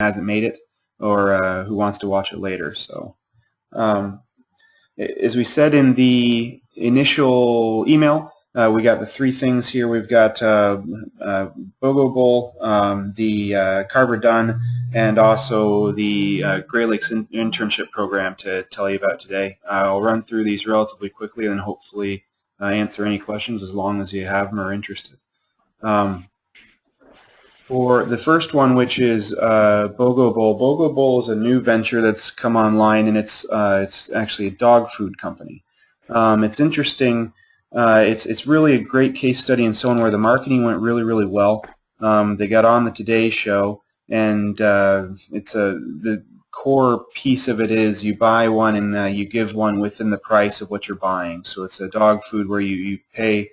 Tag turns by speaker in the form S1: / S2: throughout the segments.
S1: hasn't made it or who wants to watch it later. So as we said in the initial email, we got the three things here. We've got BOGO Bowl, the Carver Done, and also the Great Lakes internship program to tell you about today. I'll run through these relatively quickly and hopefully answer any questions as long as you have them or are interested. For the first one, which is BOGO Bowl. BOGO Bowl is a new venture that's come online, and it's actually a dog food company. It's interesting. It's really a great case study and so on, where the marketing went really well. They got on the Today Show, and the core piece of it is you buy one and you give one within the price of what you're buying. So it's a dog food where you pay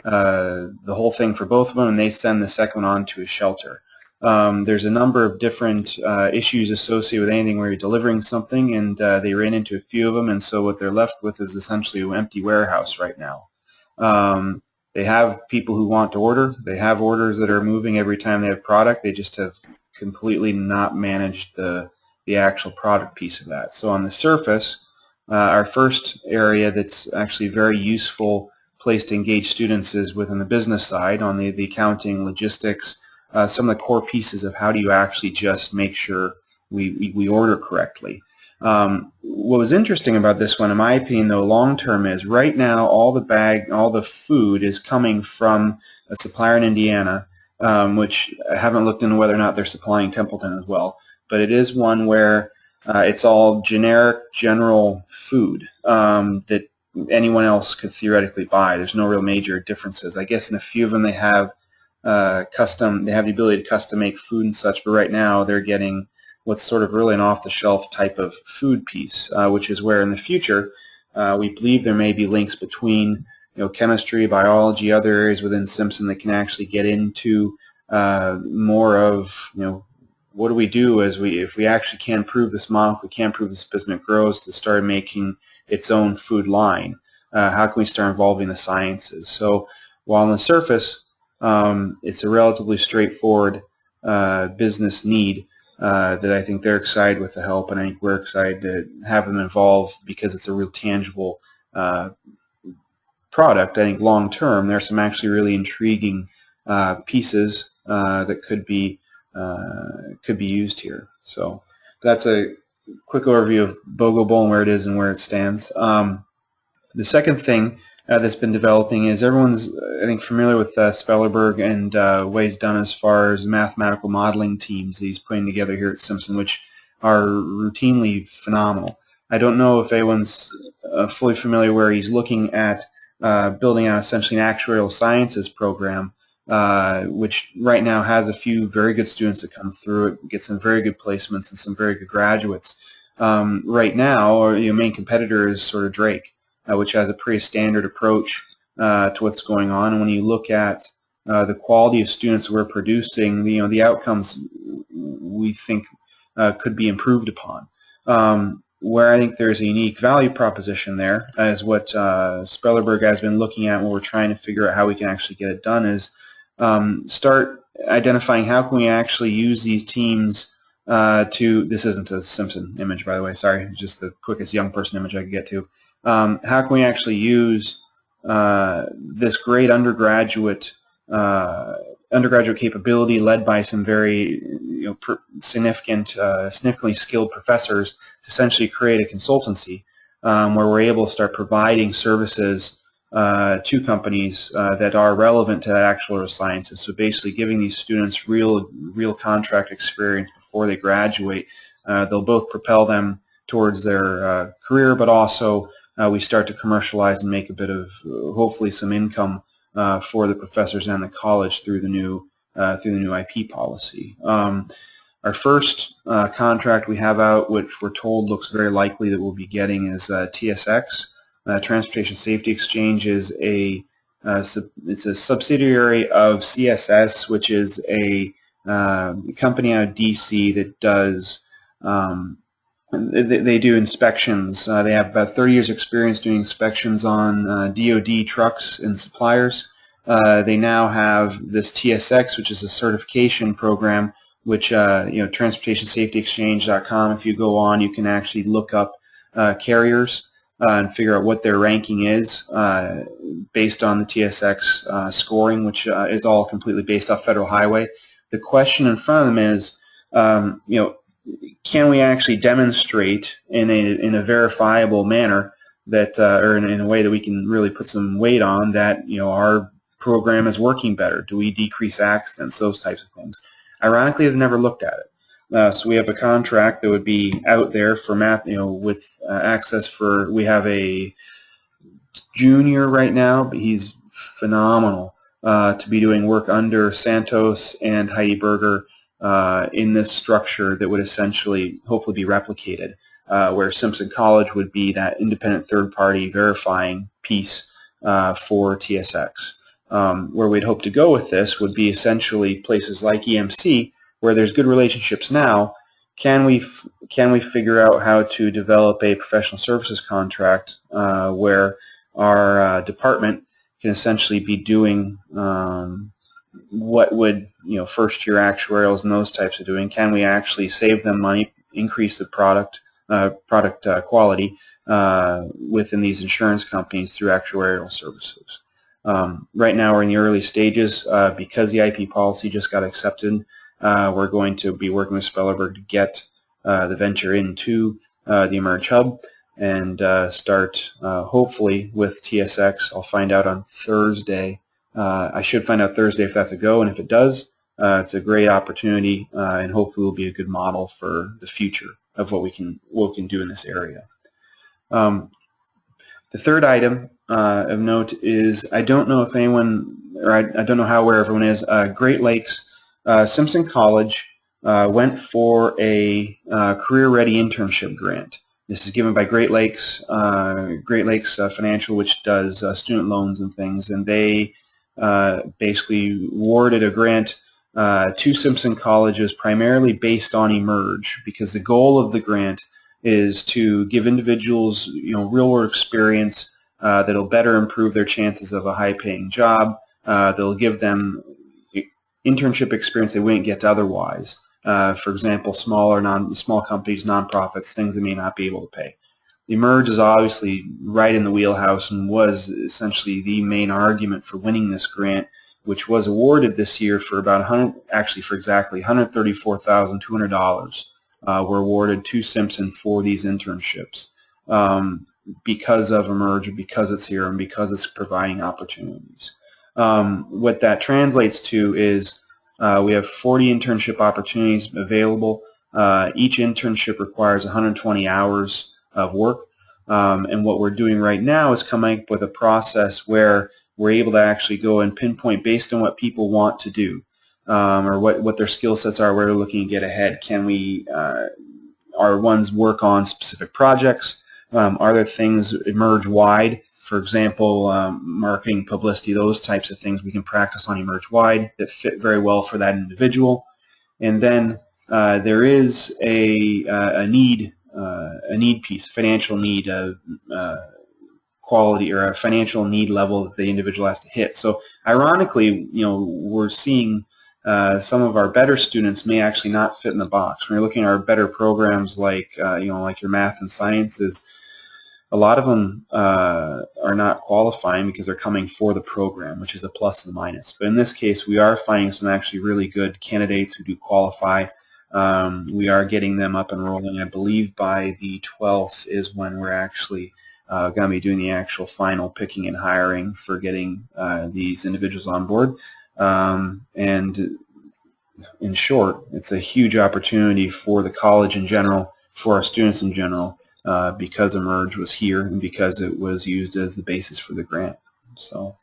S1: the whole thing for both of them, and they send the second one on to a shelter. There's a number of different issues associated with anything where you're delivering something, and they ran into a few of them, and so what they're left with is essentially an empty warehouse right now. They have people who want to order. They have orders that are moving every time they have product. They just have completely not managed the actual product piece of that. So on the surface, our first area that's actually very useful place to engage students is within the business side, on the accounting, logistics, some of the core pieces of how do you actually just make sure we order correctly. What was interesting about this one, in my opinion, though, long term, is right now all the food is coming from a supplier in Indiana, which I haven't looked into whether or not they're supplying Templeton as well, but it is one where it's all general food that anyone else could theoretically buy. There's no real major differences. I guess in a few of them they have they have the ability to custom make food and such, but right now they're getting what's sort of really an off-the-shelf type of food piece, which is where in the future we believe there may be links between chemistry, biology, other areas within Simpson that can actually get into more of what do we do if we actually can prove this model, if we can prove this business grows to start making its own food line. How can we start involving the sciences? So while on the surface it's a relatively straightforward business need that I think they're excited with the help, and I think we're excited to have them involved because it's a real tangible product. I think long term there's some actually really intriguing pieces that could be used here. So that's a quick overview of BOGO Bowl and where it is and where it stands. The second thing that's been developing is everyone's, I think, familiar with Spellerberg and what he's done as far as mathematical modeling teams that he's putting together here at Simpson, which are routinely phenomenal. I don't know if anyone's fully familiar where he's looking at building out essentially an actuarial sciences program, which right now has a few very good students that come through it, get some very good placements and some very good graduates. Right now, our main competitor is sort of Drake, which has a pretty standard approach to what's going on. And when you look at the quality of students we're producing, the outcomes we think could be improved upon. Where I think there's a unique value proposition there, as what Spellerberg has been looking at when we're trying to figure out how we can actually get it done, is start identifying how can we actually use these teams this isn't a Simpson image, by the way, sorry, it's just the quickest young person image I could get to. How can we actually use this great undergraduate capability led by some very significantly skilled professors to essentially create a consultancy where we're able to start providing services to companies that are relevant to that actuarial sciences. So basically giving these students real contract experience before they graduate. They'll both propel them towards their career, but also we start to commercialize and make a bit of hopefully some income for the professors and the college through the new IP policy. Our first contract we have out, which we're told looks very likely that we'll be getting, is TSX. Transportation Safety Exchange is it's a subsidiary of CSS, which is a company out of DC that does they do inspections. They have about 30 years experience doing inspections on DoD trucks and suppliers. They now have this TSX, which is a certification program which transportationsafetyexchange.com. If you go on, you can actually look up carriers and figure out what their ranking is based on the TSX scoring, which is all completely based off Federal Highway. The question in front of them is, can we actually demonstrate in a verifiable manner that, or in a way that we can really put some weight on that, our program is working better? Do we decrease accidents? Those types of things. Ironically, they've never looked at it. So we have a contract that would be out there for math, with access for. We have a junior right now, but he's phenomenal to be doing work under Santos and Heidi Berger in this structure that would essentially, hopefully, be replicated, where Simpson College would be that independent third-party verifying piece for TSX. Where we'd hope to go with this would be essentially places like EMC, where there's good relationships now. Can we figure out how to develop a professional services contract where our department can essentially be doing what would first-year actuarials and those types of doing? Can we actually save them money, increase the product quality within these insurance companies through actuarial services? Right now we're in the early stages because the IP policy just got accepted. We're going to be working with Spellerberg to get the venture into the eMERGE Hub and start hopefully with TSX. I'll find out on Thursday. I should find out Thursday if that's a go, and if it does, it's a great opportunity and hopefully will be a good model for the future of what we can do in this area. The third item of note is, I don't know if anyone, or I don't know how aware everyone is, Great Lakes, Simpson College went for a Career Ready internship grant. This is given by Great Lakes Financial, which does student loans and things, and they basically awarded a grant to Simpson colleges primarily based on eMERGE, because the goal of the grant is to give individuals real-world experience that'll better improve their chances of a high-paying job. They'll give them internship experience they wouldn't get otherwise. For example, small companies, nonprofits, things they may not be able to pay. eMERGE is obviously right in the wheelhouse and was essentially the main argument for winning this grant, which was awarded this year for about exactly $134,200 were awarded to Simpson for these internships because of eMERGE, because it's here, and because it's providing opportunities. What that translates to is we have 40 internship opportunities available. Each internship requires 120 hours of work, and what we're doing right now is coming up with a process where we're able to actually go and pinpoint based on what people want to do, or what their skill sets are, where they're looking to get ahead. Can we, our ones work on specific projects? Are there things eMERGE-wide? For example, marketing, publicity, those types of things we can practice on eMERGE-wide that fit very well for that individual. And then there is a need piece, financial need, quality, or a financial need level that the individual has to hit. So ironically, we're seeing some of our better students may actually not fit in the box. When you're looking at our better programs like like your math and sciences, a lot of them are not qualifying because they're coming for the program, which is a plus and a minus. But in this case, we are finding some actually really good candidates who do qualify. We are getting them up and rolling. I believe by the 12th is when we're actually going to be doing the actual final picking and hiring for getting these individuals on board. And in short, it's a huge opportunity for the college in general, for our students in general, because eMERGE was here and because it was used as the basis for the grant. So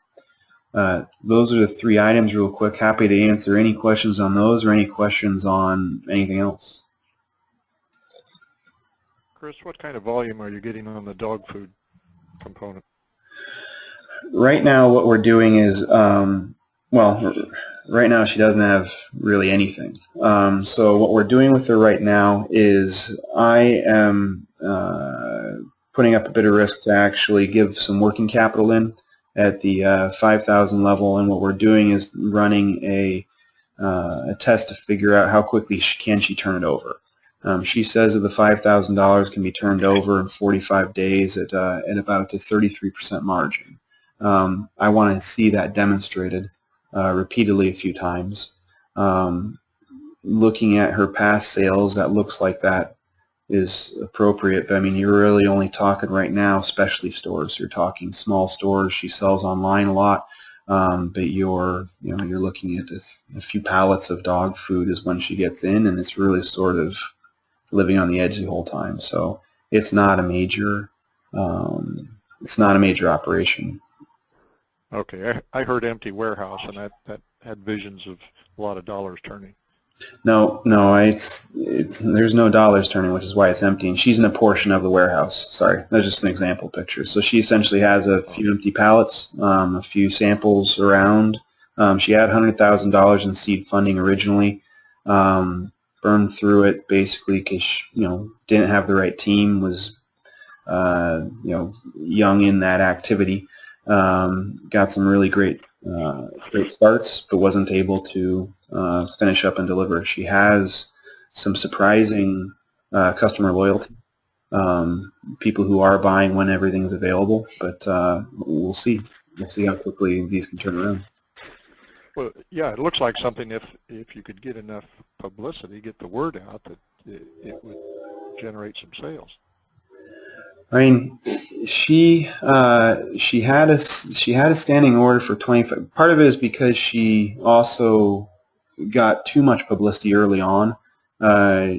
S1: those are the three items real quick. Happy to answer any questions on those or any questions on anything else.
S2: Chris, what kind of volume are you getting on the dog food component?
S1: Right now what we're doing is, well, right now she doesn't have really anything. So what we're doing with her right now is I am putting up a bit of risk to actually give some working capital in at the 5,000 level, and what we're doing is running a a test to figure out how quickly can she turn it over. She says that the $5,000 can be turned over in 45 days at about a 33% margin. I want to see that demonstrated repeatedly a few times. Looking at her past sales, that looks like that is appropriate. But I mean, you're really only talking right now specialty stores. You're talking small stores. She sells online a lot, but you're looking at a few pallets of dog food is when she gets in, and it's really sort of living on the edge the whole time. So it's not a major operation.
S2: Okay, I heard empty warehouse, and that had visions of a lot of dollars turning.
S1: No, there's no dollars turning, which is why it's empty. And she's in a portion of the warehouse. Sorry, that's just an example picture. So she essentially has a few empty pallets, a few samples around. She had $100,000 in seed funding originally. Burned through it basically because didn't have the right team. Was young in that activity. Got some really great starts, but wasn't able to finish up and deliver. She has some surprising customer loyalty, people who are buying when everything's available, but we'll see. We'll see how quickly these can turn around.
S2: Well, yeah, it looks like something if you could get enough publicity, get the word out, that it would generate some sales.
S1: I mean, she had a standing order for 25. Part of it is because she also got too much publicity early on.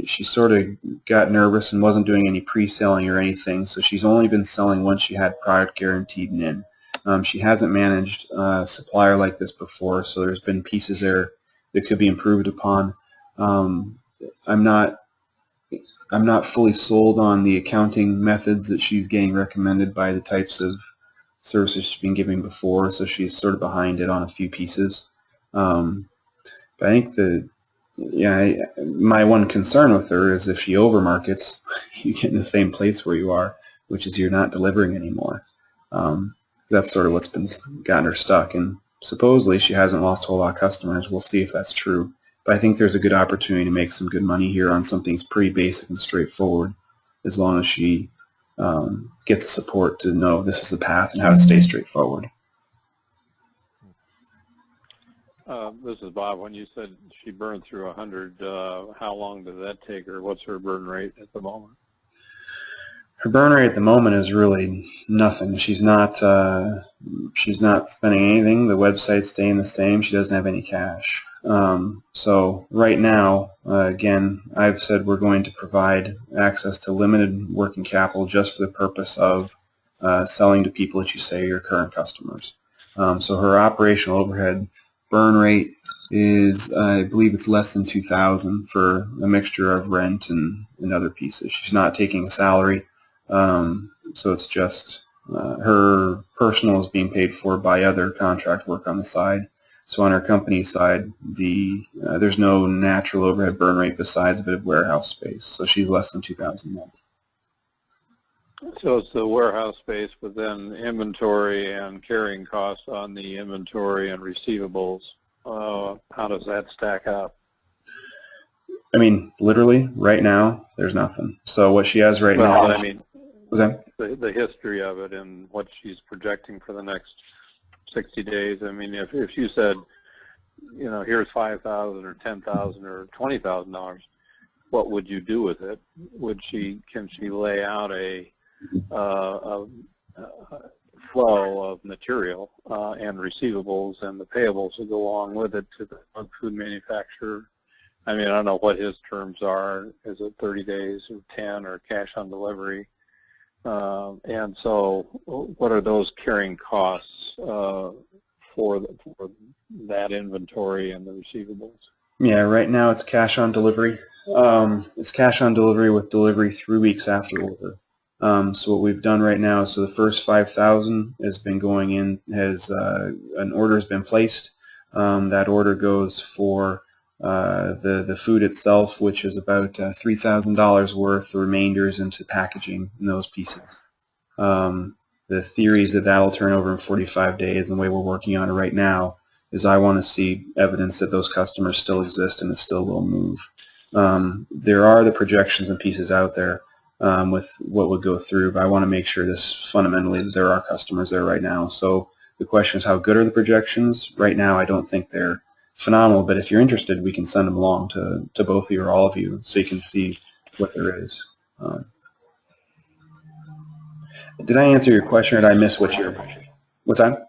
S1: She sort of got nervous and wasn't doing any pre-selling or anything, so she's only been selling once she had product guaranteed and in. She hasn't managed a supplier like this before, so there's been pieces there that could be improved upon. I'm not fully sold on the accounting methods that she's getting recommended by the types of services she's been giving before, so she's sort of behind it on a few pieces. But I think my one concern with her is if she overmarkets, you get in the same place where you are, which is you're not delivering anymore. That's sort of what's been gotten her stuck, and supposedly she hasn't lost a whole lot of customers. We'll see if that's true. But I think there's a good opportunity to make some good money here on something that's pretty basic and straightforward, as long as she gets the support to know this is the path and how to stay straightforward.
S3: This is Bob. When you said she burned through 100, how long did that take her? What's her burn rate at the moment?
S1: Her burn rate at the moment is really nothing. She's not spending anything. The website's staying the same. She doesn't have any cash. So right now, again, I've said we're going to provide access to limited working capital just for the purpose of selling to people that you say are your current customers. So her operational overhead burn rate is, I believe it's less than $2,000 for a mixture of rent and other pieces. She's not taking a salary, so it's just her personal is being paid for by other contract work on the side. So on our company side, there's no natural overhead burn rate besides a bit of warehouse space. So she's less than $2,000 a month.
S3: So it's the warehouse space, but then inventory and carrying costs on the inventory and receivables. How does that stack up?
S1: I mean, literally, right now, there's nothing. So what she has right now...
S3: I mean,
S1: was that?
S3: The history of it and what she's projecting for the next 60 days. I mean, if you said, here's $5,000 or $10,000 or $20,000, what would you do with it? Can she lay out a flow of material and receivables and the payables that go along with it to the dog food manufacturer? I mean, I don't know what his terms are. Is it 30 days or 10 or cash on delivery? And so what are those carrying costs for that inventory and the receivables?
S1: Yeah, right now it's cash on delivery. It's cash on delivery with delivery 3 weeks after order. So what we've done right now, so the first 5,000 has been going in, an order has been placed. That order goes for the food itself, which is about $3,000 worth. The remainder is into packaging in those pieces. The theory is that that'll turn over in 45 days, and the way we're working on it right now is I want to see evidence that those customers still exist and it still will move. There are the projections and pieces out there with what would go through, but I want to make sure this fundamentally that there are customers there right now. So the question is, how good are the projections? Right now, I don't think they're phenomenal, but if you're interested, we can send them along to both of you or all of you so you can see what there is. Did I answer your question, or did I miss what's that?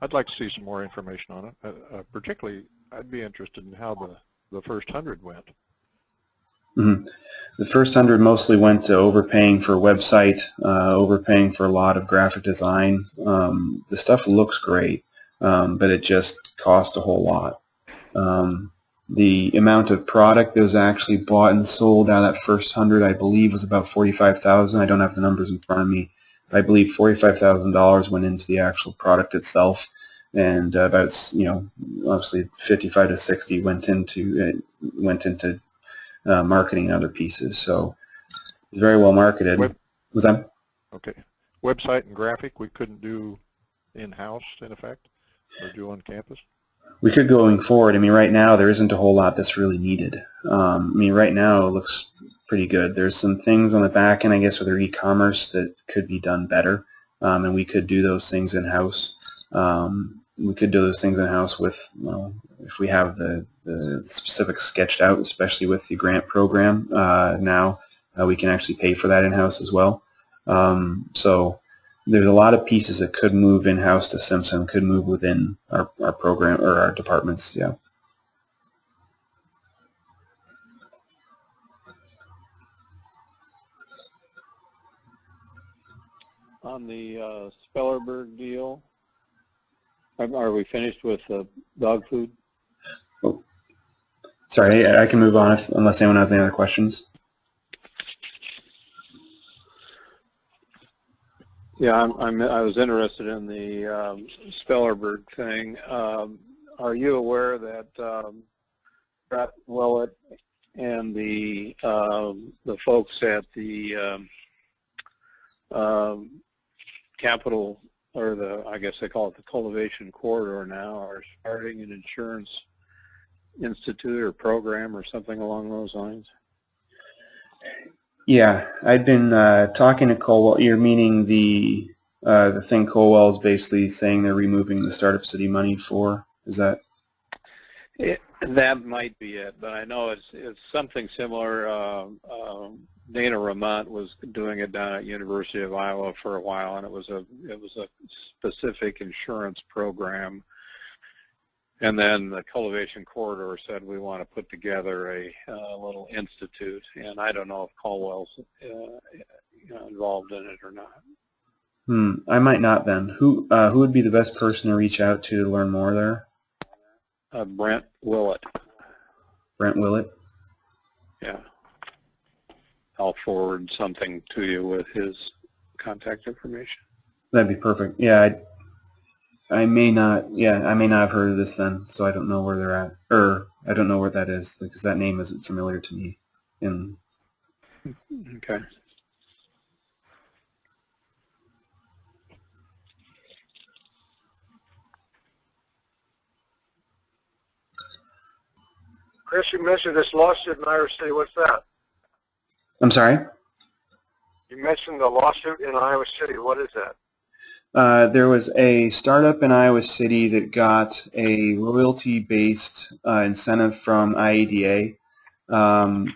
S2: I'd like to see some more information on it. Particularly, I'd be interested in how the first 100 went.
S1: Mm-hmm. The first 100 mostly went to overpaying for a website, overpaying for a lot of graphic design. The stuff looks great, but it just cost a whole lot. The amount of product that was actually bought and sold out of that first 100, I believe, was about $45,000. I don't have the numbers in front of me. I believe $45,000 went into the actual product itself, and about, obviously 55 to 60 went into marketing and other pieces. So it's very well marketed. Was that?
S2: Okay. Website and graphic we couldn't do in-house, in effect, or do on campus?
S1: We could going forward. I mean, right now there isn't a whole lot that's really needed. Right now it looks pretty good. There's some things on the back end, I guess, with their e-commerce that could be done better, and we could do those things in-house. We could do those things in-house with, if we have the specifics sketched out, especially with the grant program now, we can actually pay for that in-house as well. So there's a lot of pieces that could move in-house to Simpson, could move within our program or our departments, yeah.
S3: On the Spellerberg deal, are we finished with dog food?
S1: Oh. Sorry, I can move on unless anyone has any other questions.
S3: Yeah, I was interested in the Spellerberg thing. Are you aware that Brett Willett and the folks at the Capital, or I guess they call it the Cultivation Corridor now, are starting an insurance institute or program or something along those lines?
S1: Yeah, I've been talking to Colwell. You're meaning the thing Colwell is basically saying they're removing the Startup City money for? Is that?
S3: That might be it, but I know it's something similar. Dana Ramont was doing it down at University of Iowa for a while, and it was a specific insurance program. And then the Cultivation Corridor said we want to put together a little institute, and I don't know if Colwell's involved in it or not.
S1: I might not then. Who would be the best person to reach out to learn more there?
S3: Brent Willett.
S1: Brent Willett?
S3: Yeah. I'll forward something to you with his contact information.
S1: That'd be perfect. Yeah, I may not have heard of this then, so I don't know where they're at, or I don't know where that is, because that name isn't familiar to me.
S3: Okay.
S4: Chris, you mentioned this lawsuit in Iowa City. What's that?
S1: I'm sorry?
S4: You mentioned the lawsuit in Iowa City. What is that?
S1: There was a startup in Iowa City that got a royalty-based incentive from IADA.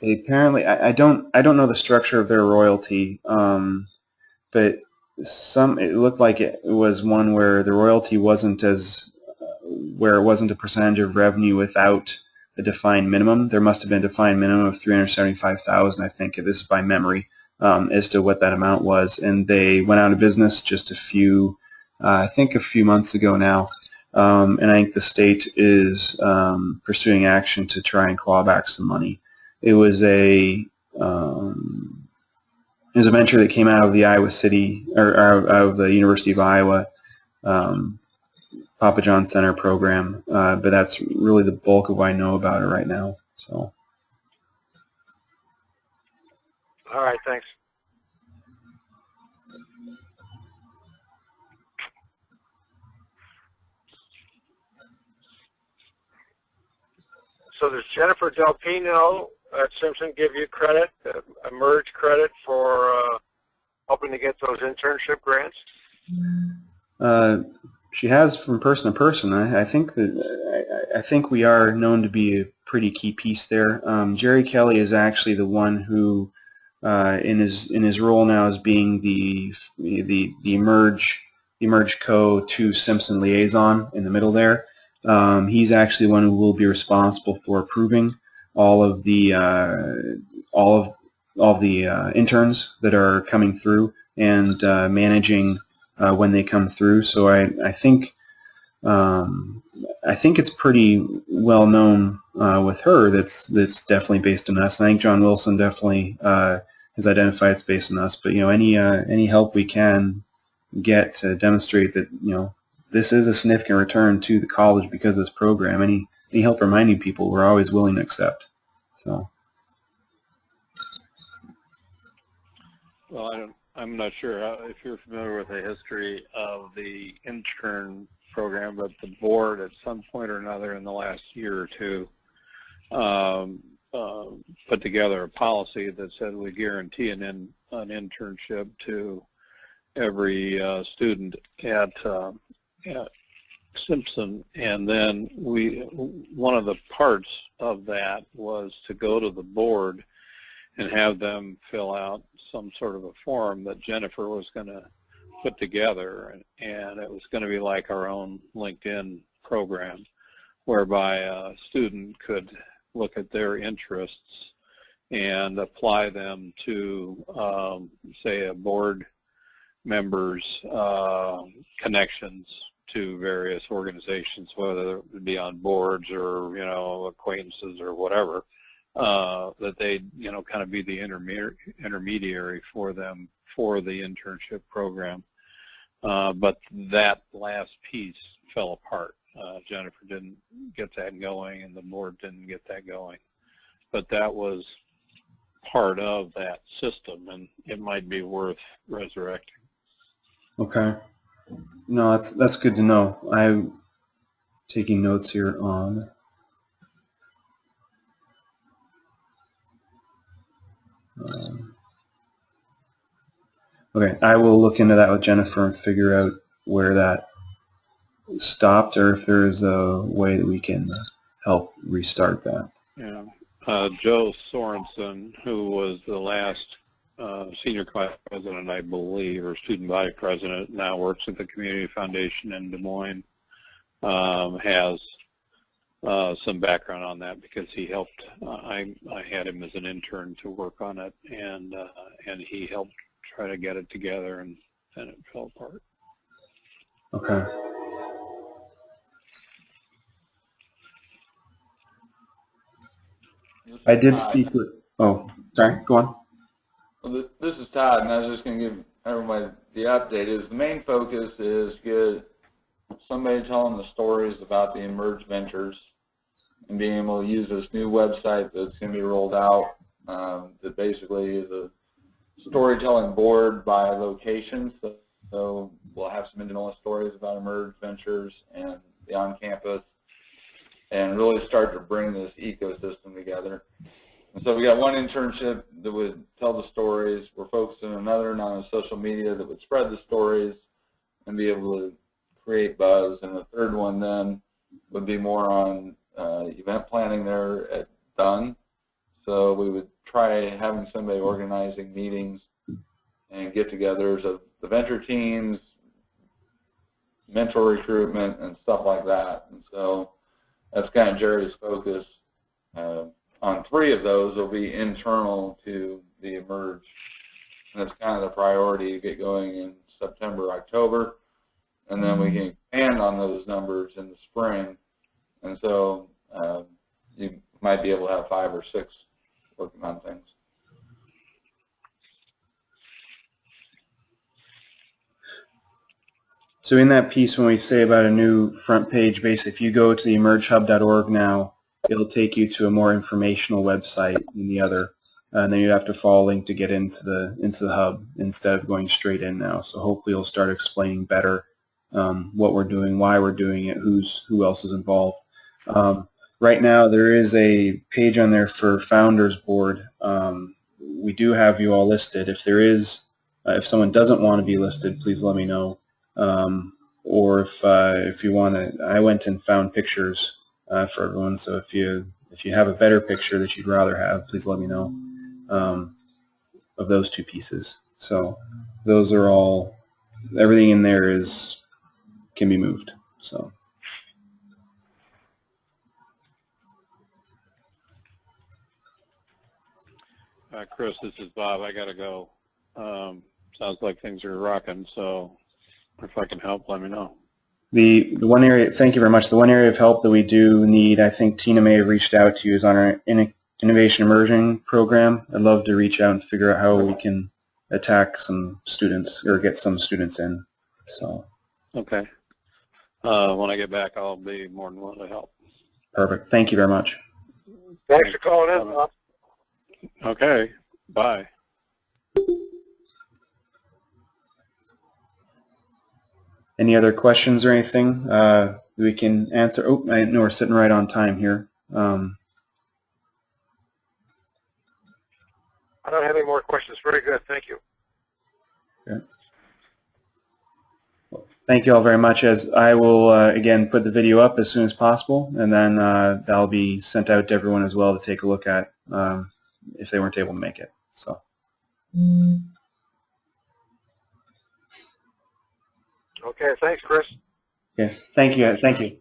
S1: They apparently, I don't know the structure of their royalty, but it looked like it was one where the royalty wasn't where it wasn't a percentage of revenue without a defined minimum. There must have been a defined minimum of $375,000, I think. This is by memory. As to what that amount was, and they went out of business just I think a few months ago now, and I think the state is pursuing action to try and claw back some money. It was a venture that came out of the Iowa City, or out of the University of Iowa Papa John Center program, but that's really the bulk of what I know about it right now. So.
S4: All right, thanks. So does Jennifer Del Pino at Simpson give you credit, eMERGE credit for helping to get those internship grants?
S1: She has from person to person. I think that I think we are known to be a pretty key piece there. Jerry Kelly is actually the one who, in his role now as being the eMERGE Co. to Simpson liaison in the middle there. He's actually the one who will be responsible for approving all of the interns that are coming through and managing when they come through. So I think it's pretty well known with her. That's definitely based on us. I think John Wilson definitely has identified it's based on us. But any help we can get to demonstrate that this is a significant return to the college because of this program. Any help reminding people, we're always willing to accept. So.
S3: Well, I'm not sure if you're familiar with the history of the intern program, but the board at some point or another in the last year or two put together a policy that said we guarantee an internship to every student at Simpson, and then one of the parts of that was to go to the board and have them fill out some sort of a form that Jennifer was going to put together, and it was going to be like our own LinkedIn program, whereby a student could look at their interests and apply them to, say, a board member's connections to various organizations, whether it be on boards or acquaintances or whatever, that they kind of be the intermediary for them for the internship program. But that last piece fell apart. Jennifer didn't get that going, and the board didn't get that going. But that was part of that system, and it might be worth resurrecting.
S1: Okay. No, that's good to know. I'm taking notes here on. Okay, I will look into that with Jennifer and figure out where that stopped, or if there's a way that we can help restart that.
S3: Yeah. Joe Sorensen, who was the last senior class president, I believe, or student body president, now works at the Community Foundation in Des Moines, has some background on that because he helped. I had him as an intern to work on it, and he helped try to get it together, and then it fell apart.
S1: Okay. I did speak with. Oh, sorry. Go on.
S5: Well, this is Todd, and I was just going to give everybody the update. The main focus is get somebody telling the stories about the eMERGE Ventures and being able to use this new website that's going to be rolled out that basically is a storytelling board by location. So we'll have some Indianola stories about eMERGE Ventures and the on-campus, and really start to bring this ecosystem together. And so we got one internship that would tell the stories. We're focusing on another on social media that would spread the stories and be able to create buzz. And the third one then would be more on event planning there at Dunn. So we would try having somebody organizing meetings and get-togethers of the venture teams, mentor recruitment, and stuff like that. And so that's kind of Jerry's focus. On 3 of those will be internal to the eMERGE. And that's kind of the priority to get going in September, October. And then we can expand on those numbers in the spring. And so you might be able to have 5 or 6 working on things.
S1: So in that piece, when we say about a new front page, basically, if you go to the emergehub.org now, it'll take you to a more informational website than the other, and then you have to follow a link to get into the hub instead of going straight in now. So hopefully, it'll start explaining better what we're doing, why we're doing it, who else is involved. right now there is a page on there for Founders Board. We do have you all listed. If there is, if someone doesn't want to be listed, please let me know. Or if you want to, I went and found pictures for everyone. So if you have a better picture that you'd rather have, please let me know of those two pieces. So those are all, everything in there can be moved. So.
S3: Chris, this is Bob. I got to go. Sounds like things are rocking, so if I can help, let me know.
S1: The one area, thank you very much. The one area of help that we do need, I think Tina may have reached out to you, is on our Innovation Immersion program. I'd love to reach out and figure out how we can attack some students or get some students in. So.
S3: Okay. When I get back, I'll be more than willing to help.
S1: Perfect. Thank you very much.
S4: Thanks for calling in, Bob.
S3: Okay. Bye.
S1: Any other questions or anything we can answer? Oh, I know we're sitting right on time here.
S4: I don't have any more questions. Very good. Thank you.
S1: Okay. Well, thank you all very much. As I will, again, put the video up as soon as possible, and then that'll be sent out to everyone as well to take a look at if they weren't able to make it. So.
S4: Okay. Thanks, Chris.
S1: Okay. Thank you. Thank you.